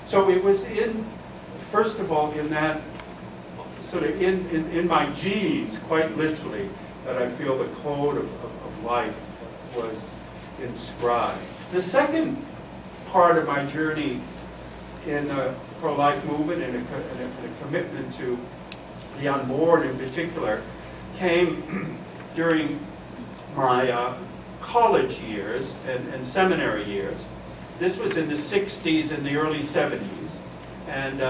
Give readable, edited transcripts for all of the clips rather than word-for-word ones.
So it was first of all, in that, sort of in my genes, quite literally, that I feel the code of life was inscribed. The second part of my journey in the pro-life movement and a commitment to the unborn in particular came during my college years and seminary years. This was in the 60s and the early 70s, and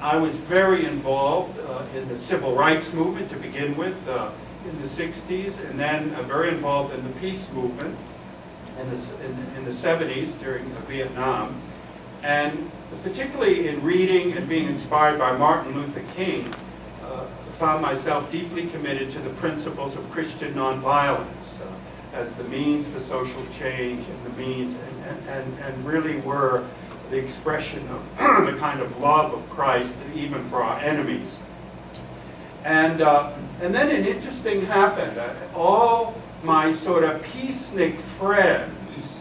I was very involved in the civil rights movement to begin with in the 60s, and then very involved in the peace movement in the 70s during Vietnam, and particularly in reading and being inspired by Martin Luther King, found myself deeply committed to the principles of Christian nonviolence as the means for social change and the means, and really were the expression of the kind of love of Christ, even for our enemies. And then an interesting happened. All my sort of peacenik friends,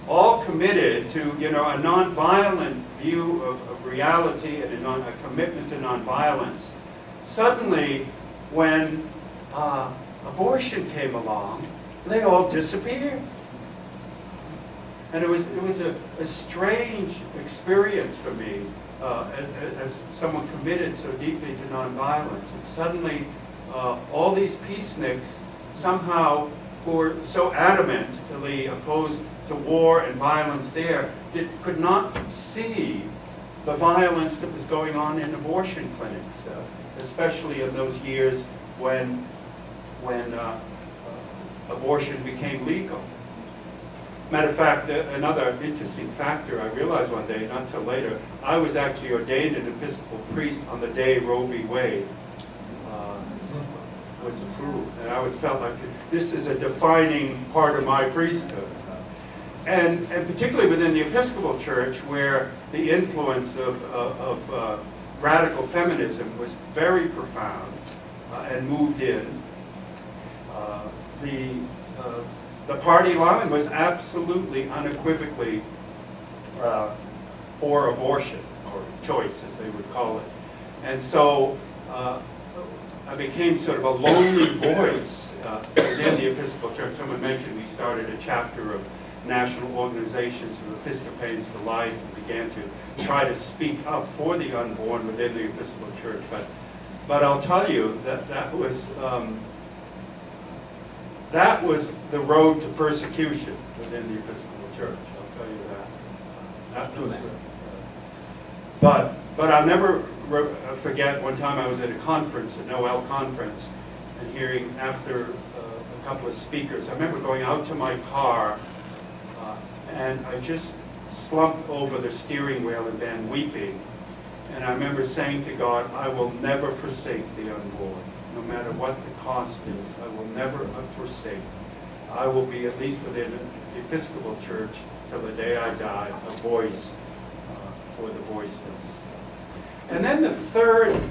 all committed to, you know, a nonviolent view of reality and a commitment to nonviolence. Suddenly, when abortion came along, they all disappeared. And it was a strange experience for me as someone committed so deeply to nonviolence. And suddenly, all these peaceniks somehow, who were so adamantly opposed to war and violence there, could not see the violence that was going on in abortion clinics, especially in those years when abortion became legal. Matter of fact, another interesting factor I realized one day, not till later, I was actually ordained an Episcopal priest on the day Roe v. Wade was approved. And I always felt like this is a defining part of my priesthood. And particularly within the Episcopal Church, where the influence of radical feminism was very profound and moved in, the party line was absolutely, unequivocally for abortion, or choice, as they would call it. And so I became sort of a lonely voice within the Episcopal Church. Someone mentioned we started a chapter of national organizations of Episcopalians for Life and began to try to speak up for the unborn within the Episcopal Church. But I'll tell you that that was the road to persecution within the Episcopal Church. I'll tell you that. That was, but I'll never forget one time I was at a conference, a Noel conference, and hearing after a couple of speakers. I remember going out to my car, and I just slumped over the steering wheel and began weeping. And I remember saying to God, I will never forsake the unborn. No matter what the cost is, I will never forsake. I will be, at least within the Episcopal Church, till the day I die, a voice for the voiceless. And then the third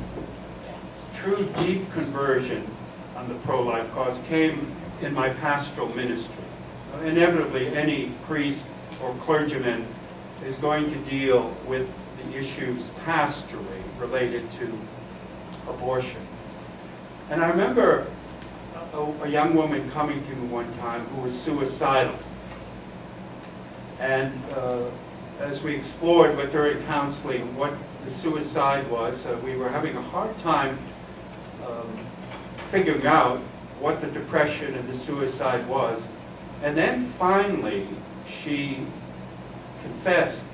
true deep conversion on the pro-life cause came in my pastoral ministry. Inevitably, any priest or clergyman is going to deal with the issues pastorally related to abortion. And I remember a young woman coming to me one time who was suicidal. And as we explored with her in counseling what the suicide was, we were having a hard time figuring out what the depression and the suicide was. And then finally, she confessed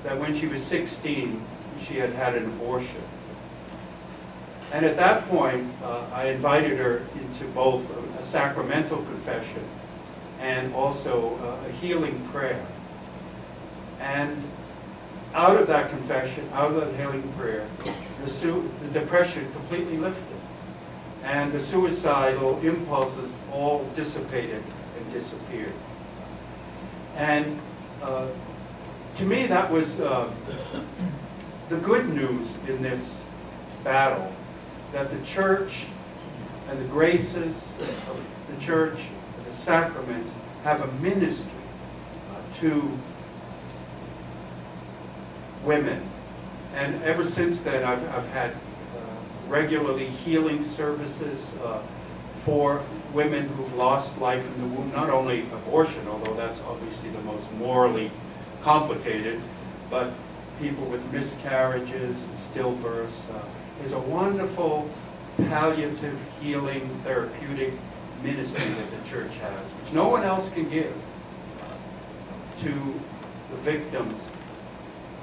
that when she was 16, she had had an abortion. And at that point, I invited her into both a sacramental confession and also a healing prayer. And out of that confession, out of that healing prayer, the depression completely lifted. And the suicidal impulses all dissipated and disappeared. And to me, that was the good news in this battle, that the church and the graces of the church and the sacraments have a ministry to women. And ever since then, I've had regularly healing services for women who've lost life in the womb, not only abortion, although that's obviously the most morally complicated, but people with miscarriages and stillbirths. Is a wonderful palliative healing therapeutic ministry that the church has, which no one else can give to the victims,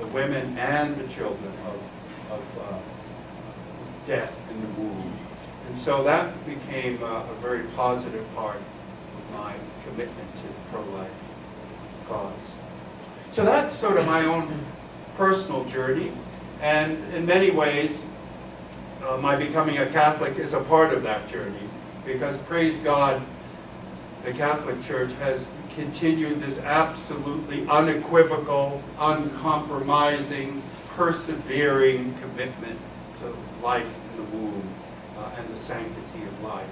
the women and the children of death in the womb. And so that became a very positive part of my commitment to the pro-life cause. So that's sort of my own personal journey, and in many ways, my becoming a Catholic is a part of that journey, because praise God, the Catholic Church has continued this absolutely unequivocal, uncompromising, persevering commitment to life in the womb and the sanctity of life.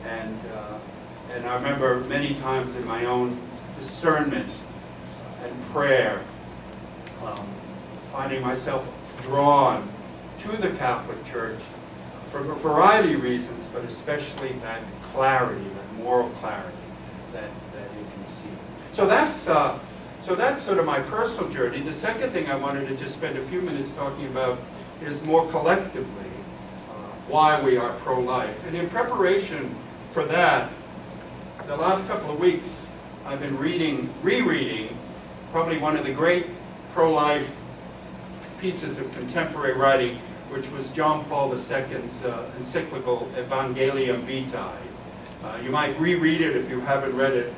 And I remember many times in my own discernment and prayer, finding myself drawn to the Catholic Church for a variety of reasons, but especially that clarity, that moral clarity that it can see. So that's sort of my personal journey. The second thing I wanted to just spend a few minutes talking about is more collectively why we are pro-life. And in preparation for that, the last couple of weeks, I've been rereading probably one of the great pro-life pieces of contemporary writing, which was John Paul II's encyclical Evangelium Vitae. You might reread it if you haven't read it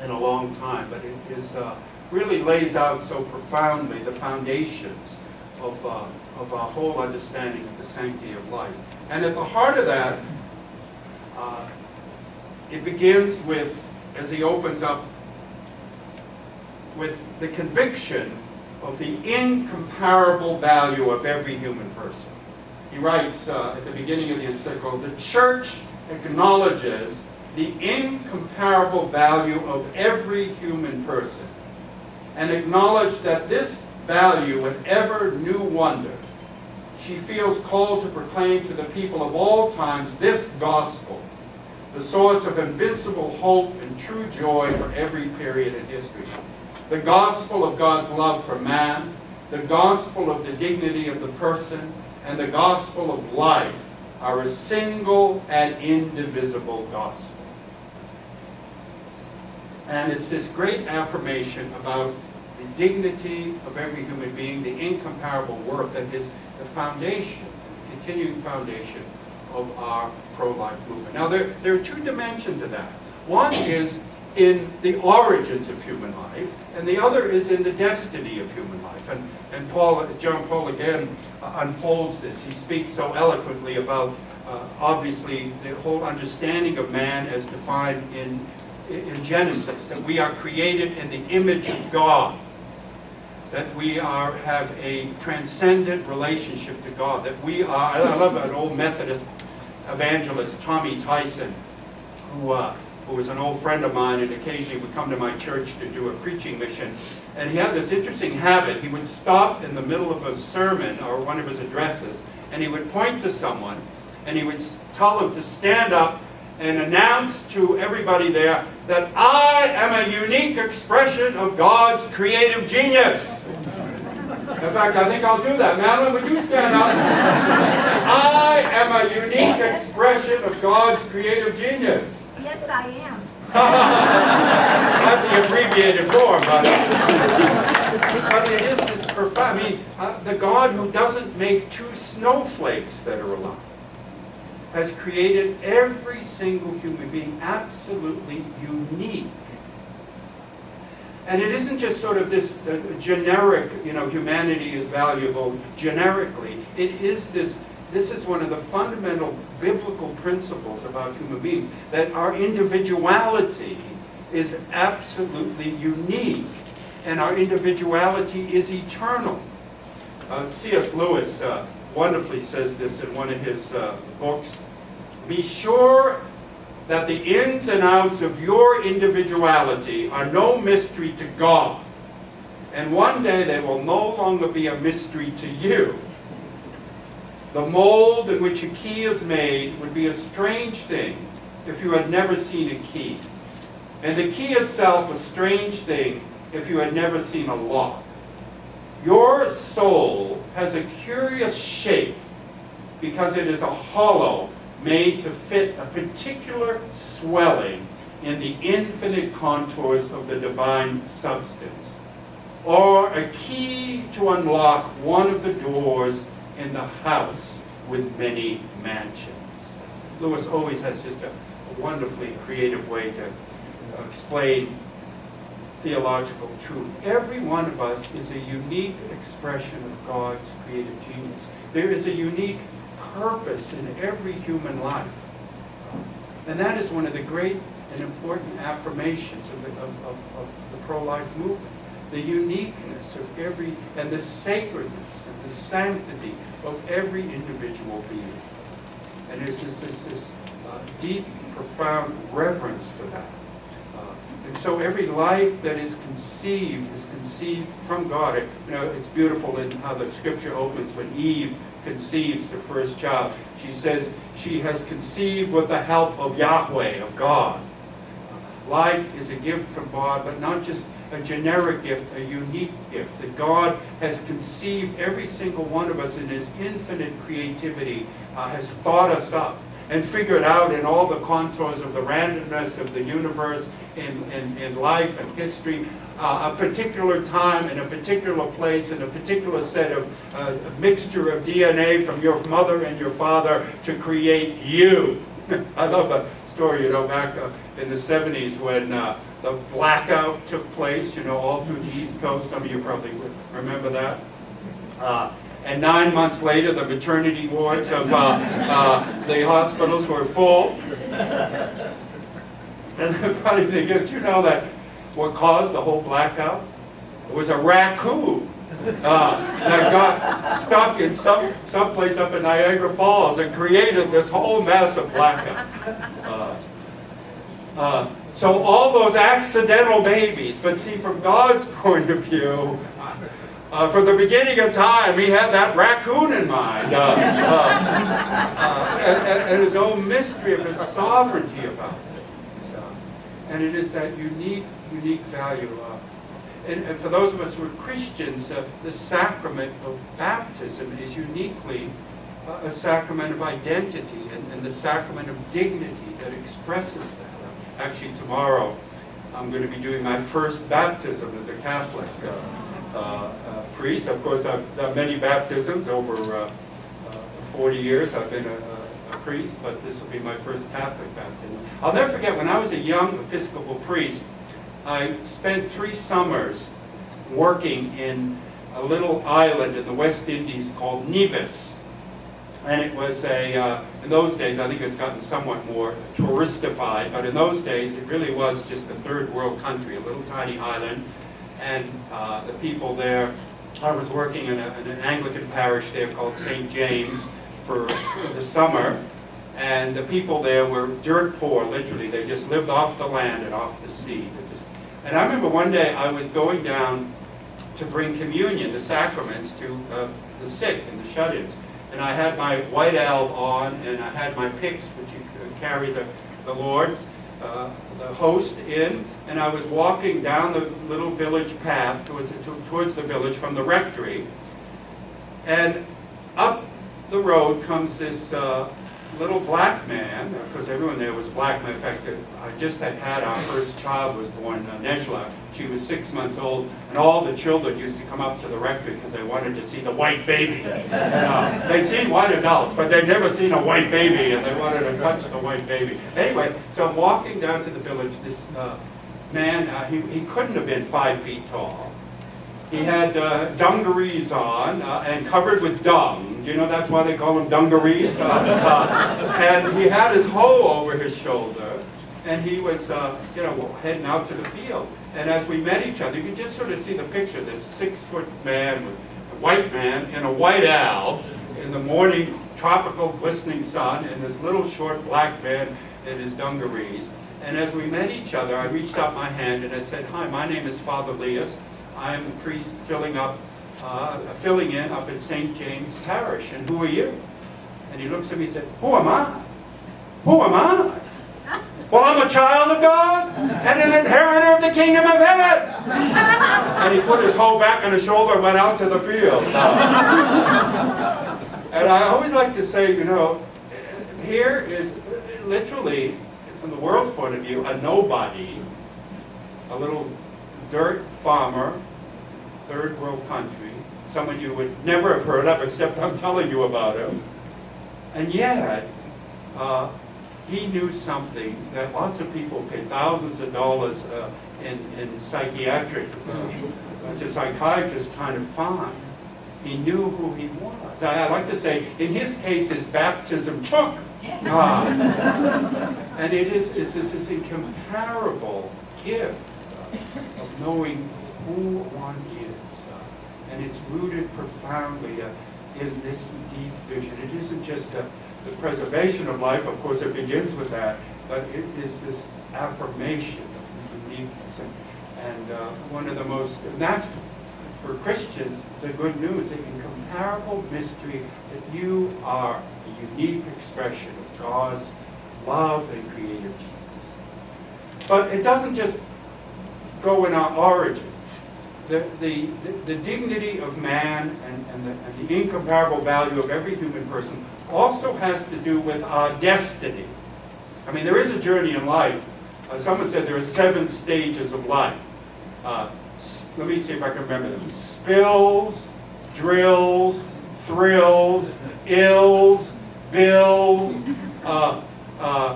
in a long time, but it is really lays out so profoundly the foundations of our whole understanding of the sanctity of life. And at the heart of that, it begins with, as he opens up, with the conviction of the incomparable value of every human person. He writes at the beginning of the encyclical, the Church acknowledges the incomparable value of every human person, and acknowledge that this value with ever new wonder, she feels called to proclaim to the people of all times this gospel, the source of invincible hope and true joy for every period in history. The gospel of God's love for man, the gospel of the dignity of the person, and the gospel of life are a single and indivisible gospel. And it's this great affirmation about the dignity of every human being, the incomparable worth that is the foundation, the continuing foundation of our pro-life movement. Now there are two dimensions of that. One is in the origins of human life, and the other is in the destiny of human life. And John Paul again unfolds this. He speaks so eloquently about obviously the whole understanding of man as defined in Genesis, that we are created in the image of God, that we have a transcendent relationship to God, that we are, I love an old Methodist evangelist, Tommy Tyson, who was an old friend of mine and occasionally would come to my church to do a preaching mission. And he had this interesting habit. He would stop in the middle of a sermon or one of his addresses, and he would point to someone, and he would tell them to stand up and announce to everybody there that I am a unique expression of God's creative genius. In fact, I think I'll do that. Madeline, would you stand up? I am a unique expression of God's creative genius. Yes, I am. That's the abbreviated form, but it is this profound. I mean, the God who doesn't make two snowflakes that are alike has created every single human being absolutely unique. And it isn't just sort of this generic, humanity is valuable generically. It is this is one of the fundamental biblical principles about human beings, that our individuality is absolutely unique, and our individuality is eternal. C.S. Lewis wonderfully says this in one of his books. Be sure that the ins and outs of your individuality are no mystery to God, And one day they will no longer be a mystery to you. The mold in which a key is made would be a strange thing if you had never seen a key. And the key itself a strange thing if you had never seen a lock. Your soul has a curious shape because it is a hollow made to fit a particular swelling in the infinite contours of the divine substance, or a key to unlock one of the doors in the house with many mansions. Lewis always has just a wonderfully creative way to explain theological truth. Every one of us is a unique expression of God's creative genius. There is a unique purpose in every human life. And that is one of the great and important affirmations of the pro-life movement. The uniqueness of every, and the sacredness and the sanctity of every individual being. And there's this deep, profound reverence for that. And so every life that is conceived from God. It's beautiful in how the scripture opens when Eve conceives her first child. She says she has conceived with the help of Yahweh, of God. Life is a gift from God, but not just a generic gift, a unique gift. That God has conceived every single one of us in His infinite creativity, has thought us up and figured out in all the contours of the randomness of the universe, in life and history, a particular time in a particular place in a particular set of a mixture of DNA from your mother and your father to create you. I love the story, back in the 70s when the blackout took place, all through the East Coast. Some of you probably would remember that. And 9 months later, the maternity wards of the the hospitals were full. And the funny thing is, that what caused the whole blackout? It was a raccoon that got stuck in some place up in Niagara Falls and created this whole massive blackout. So all those accidental babies, but see, from God's point of view, from the beginning of time, He had that raccoon in mind, and His own mystery of His sovereignty about it. And it is that unique value. And for those of us who are Christians, the sacrament of baptism is uniquely a sacrament of identity and the sacrament of dignity that expresses that. Actually, tomorrow I'm going to be doing my first baptism as a Catholic priest. Of course, I've done many baptisms over 40 years. I've been a priest, but this will be my first Catholic baptism. I'll never forget, when I was a young Episcopal priest, I spent 3 summers working in a little island in the West Indies called Nevis. And it was in those days, I think it's gotten somewhat more touristified, but in those days it really was just a third world country, a little tiny island. And the people there, I was working in an Anglican parish there called St. James for the summer. And the people there were dirt poor, literally. They just lived off the land and off the sea. And I remember one day I was going down to bring communion, the sacraments, to the sick and the shut-ins. And I had my white alb on, and I had my pyx, which you could carry the Lord's, the host in. And I was walking down the little village path towards the village from the rectory. And up the road comes this little black man, because everyone there was black. Matter of fact, I just had our first child was born, Nejla. She was 6 months old, and all the children used to come up to the rectory because they wanted to see the white baby. They'd seen white adults, but they'd never seen a white baby, and they wanted to touch the white baby. Anyway, so I'm walking down to the village. This man, he couldn't have been 5 feet tall. He had dungarees on and covered with dung. Do you know that's why they call them dungarees? And he had his hoe over his shoulder, and he was, heading out to the field. And as we met each other, you could just sort of see the picture, this 6-foot man, a white man in a white alb, in the morning tropical glistening sun, and this little short black man in his dungarees. And as we met each other, I reached out my hand and I said, "Hi, my name is Father Liias. I am the priest filling in up at St. James Parish, and who are you? And he looks at me and said, who am I? Who am I? Well, I'm a child of God and an inheritor of the kingdom of heaven. And he put his hoe back on his shoulder and went out to the field. And I always like to say, you know, here is literally, from the world's point of view, a nobody, a little dirt farmer, third world country, someone you would never have heard of except I'm telling you about him. And yet, he knew something that lots of people pay thousands of dollars in psychiatric, to psychiatrists trying to find. He knew who he was. I like to say, in his case, his baptism took God. And it is this incomparable gift of knowing who one is. And it's rooted profoundly in this deep vision. It isn't just the preservation of life, of course it begins with that, but it is this affirmation of uniqueness. And one of the most, and that's for Christians, the good news, the incomparable mystery that you are a unique expression of God's love and creative genius. But it doesn't just go in our origins. The dignity of man and the incomparable value of every human person also has to do with our destiny. I mean, there is a journey in life. Someone said there are 7 stages of life. Let me see if I can remember them. Spills, drills, thrills, ills, bills,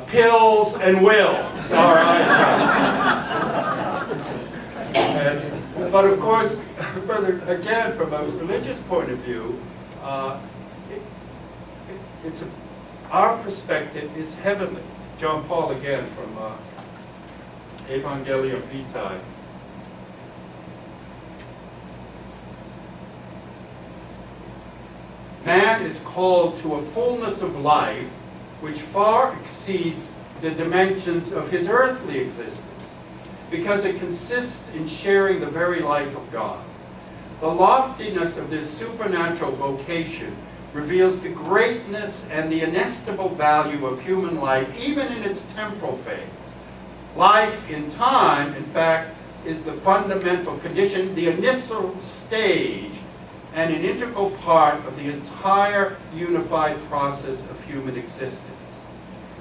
pills, and wills. All right. But of course, brother, again, from a religious point of view, our perspective is heavenly. John Paul again from Evangelium Vitae. Man is called to a fullness of life which far exceeds the dimensions of his earthly existence, because it consists in sharing the very life of God. The loftiness of this supernatural vocation reveals the greatness and the inestimable value of human life, even in its temporal phase. Life in time, in fact, is the fundamental condition, the initial stage, and an integral part of the entire unified process of human existence.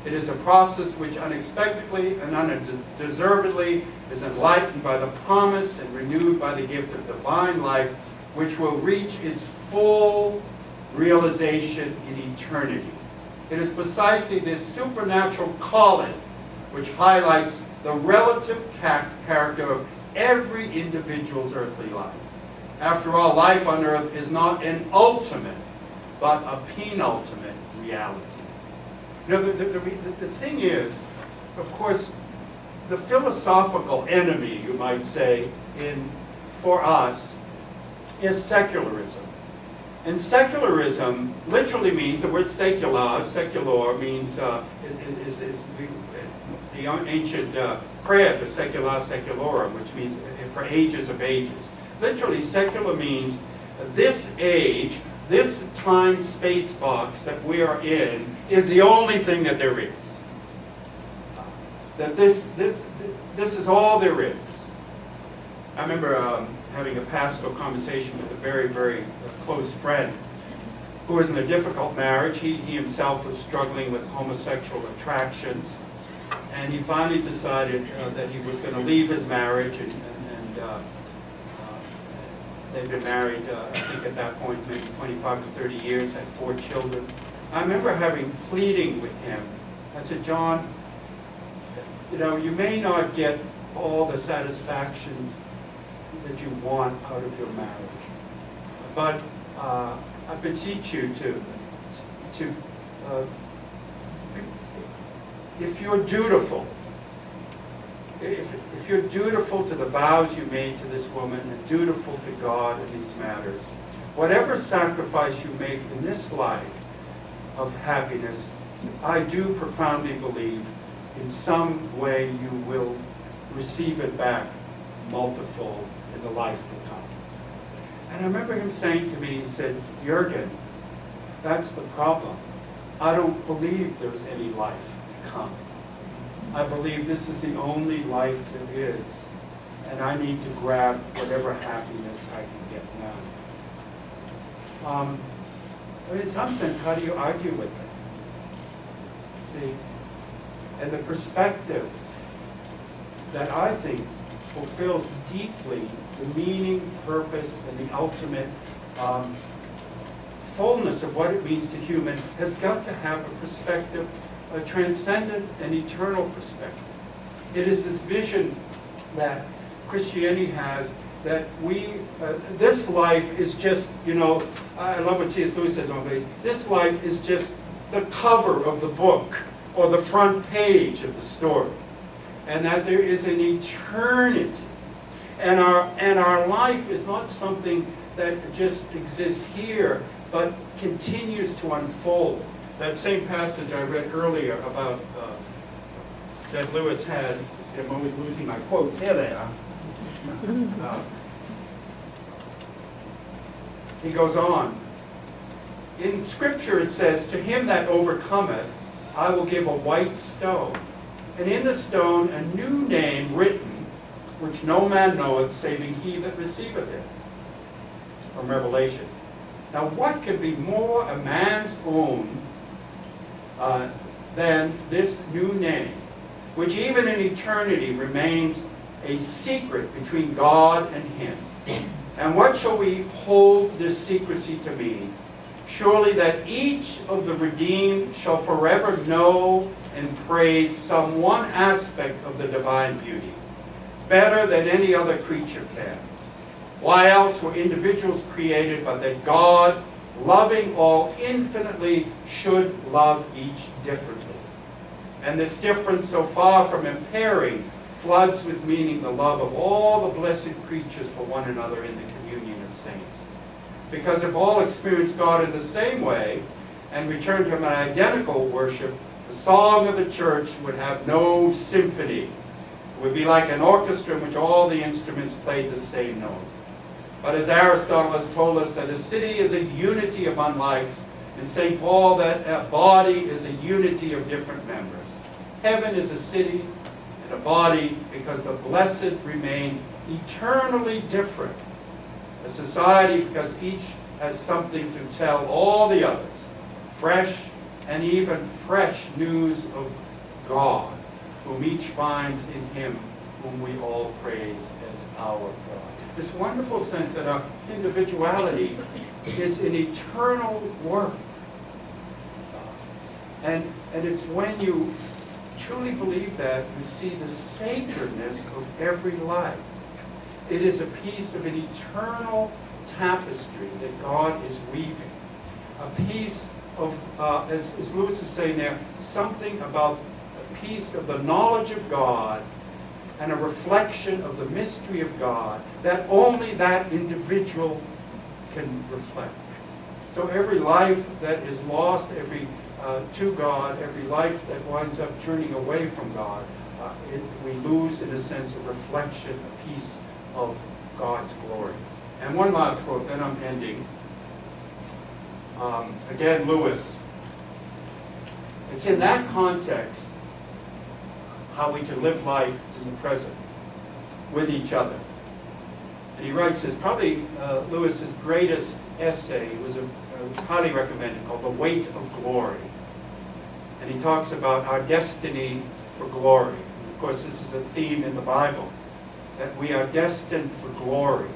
It is a process which unexpectedly and undeservedly is enlightened by the promise and renewed by the gift of divine life, which will reach its full realization in eternity. It is precisely this supernatural calling which highlights the relative character of every individual's earthly life. After all, life on earth is not an ultimate, but a penultimate reality. You know, the thing is, of course, the philosophical enemy, you might say, for us, is secularism. And secularism literally means, the word secular means, is the ancient prayer to secula seculorum, which means for ages of ages. Literally, secular means this age, this time-space box that we are in is the only thing that there is. That this is all there is. I remember having a pastoral conversation with a very, very close friend who was in a difficult marriage. He himself was struggling with homosexual attractions, and he finally decided that he was going to leave his marriage, and they'd been married, I think at that point, maybe 25 to 30 years, had 4 children. I remember pleading with him. I said, John, you know, you may not get all the satisfactions that you want out of your marriage, but I beseech you to if you're dutiful, if you're dutiful to the vows you made to this woman and dutiful to God in these matters, whatever sacrifice you make in this life of happiness, I do profoundly believe in some way you will receive it back multifold in the life to come. And I remember him saying to me, he said, Jurgen, that's the problem. I don't believe there's any life to come. I believe this is the only life there is. And I need to grab whatever happiness I can get now. In some sense, how do you argue with it? See? And the perspective that I think fulfills deeply the meaning, purpose, and the ultimate fullness of what it means to human has got to have a perspective, a transcendent and eternal perspective. It is this vision that Christianity has that this life is just, I love what C.S. Lewis says on page, this life is just the cover of the book or the front page of the story. And that there is an eternity. And our life is not something that just exists here, but continues to unfold. That same passage I read earlier about that Lewis had, I'm always losing my quotes, here they are. He goes on. In Scripture it says, to him that overcometh, I will give a white stone, and in the stone a new name written, which no man knoweth, saving he that receiveth it. From Revelation. Now what could be more a man's own than this new name, which even in eternity remains a secret between God and him? And what shall we hold this secrecy to mean? Surely that each of the redeemed shall forever know and praise some one aspect of the divine beauty, better than any other creature can. Why else were individuals created but that God, loving all infinitely, should love each differently? And this difference, so far from impairing, floods with meaning the love of all the blessed creatures for one another in the communion of saints. Because if all experience God in the same way and return to him in identical worship, the song of the church would have no symphony. It would be like an orchestra in which all the instruments played the same note. But as Aristotle has told us that a city is a unity of unlikes, and St. Paul that a body is a unity of different members. Heaven is a city and a body because the blessed remain eternally different. A society because each has something to tell all the others. Fresh and even fresh news of God, whom each finds in him whom we all praise as our God. This wonderful sense that our individuality is an eternal work. And it's when you truly believe that, you see the sacredness of every life. It is a piece of an eternal tapestry that God is weaving. A piece of, as Lewis is saying there, something about a piece of the knowledge of God and a reflection of the mystery of God that only that individual can reflect. So every life that is lost, to God, every life that winds up turning away from God, we lose, in a sense, a reflection, a piece of God's glory. And one last quote, then I'm ending. Again, Lewis. It's in that context how we can live life in the present with each other. And he writes this, probably Lewis's greatest essay, was highly recommended, called The Weight of Glory. And he talks about our destiny for glory. And of course, this is a theme in the Bible, that we are destined for glory.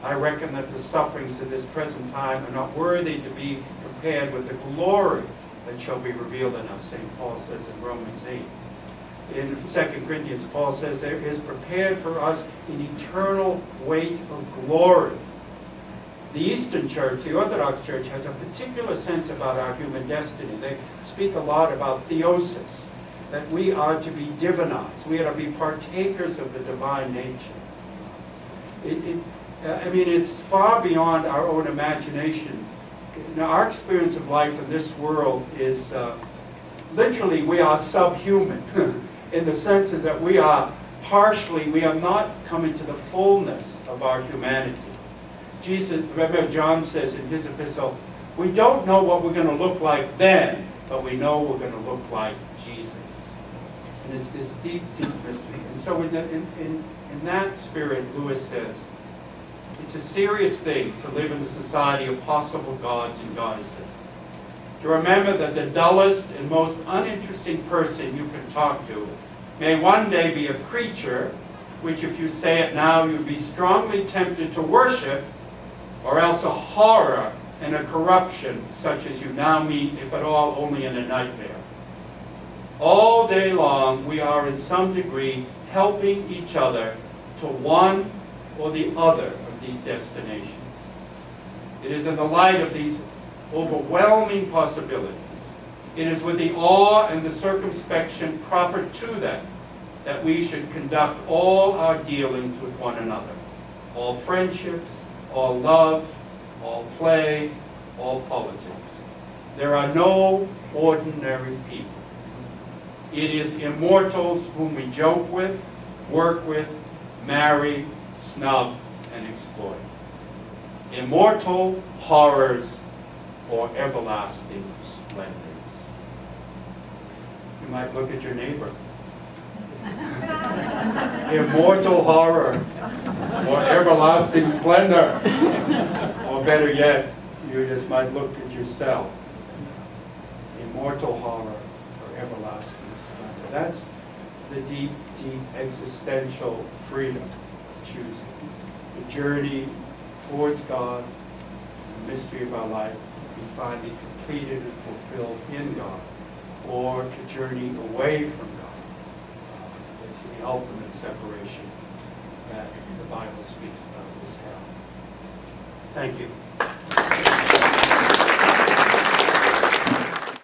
I reckon that the sufferings of this present time are not worthy to be compared with the glory that shall be revealed in us, St. Paul says in Romans 8. In 2 Corinthians, Paul says there is prepared for us an eternal weight of glory. The Eastern Church, the Orthodox Church, has a particular sense about our human destiny. They speak a lot about theosis, that we are to be divinized. We are to be partakers of the divine nature. It's far beyond our own imagination. Now, our experience of life in this world is literally we are subhuman in the sense is that we are not coming to the fullness of our humanity. remember John says in his epistle, we don't know what we're going to look like then, but we know we're going to look like Jesus. And it's this deep, deep mystery. And so in that spirit, Lewis says, it's a serious thing to live in a society of possible gods and goddesses. To remember that the dullest and most uninteresting person you can talk to may one day be a creature which, if you say it now, you'd be strongly tempted to worship, or else a horror and a corruption such as you now meet, if at all, only in a nightmare. All day long, we are in some degree helping each other to one or the other of these destinations. It is in the light of these overwhelming possibilities, it is with the awe and the circumspection proper to them that we should conduct all our dealings with one another. All friendships, all love, all play, all politics. There are no ordinary people. It is immortals whom we joke with, work with, marry, snub, and exploit. Immortal horrors or everlasting splendors. You might look at your neighbor. Immortal horror or everlasting splendor. Or better yet, you just might look at yourself. Immortal horror or everlasting splendor. That's the deep, deep existential freedom of choosing. The journey towards God, the mystery of our life, to be finally completed and fulfilled in God, or to journey away from God, the ultimate separation that the Bible speaks about is hell. Thank you.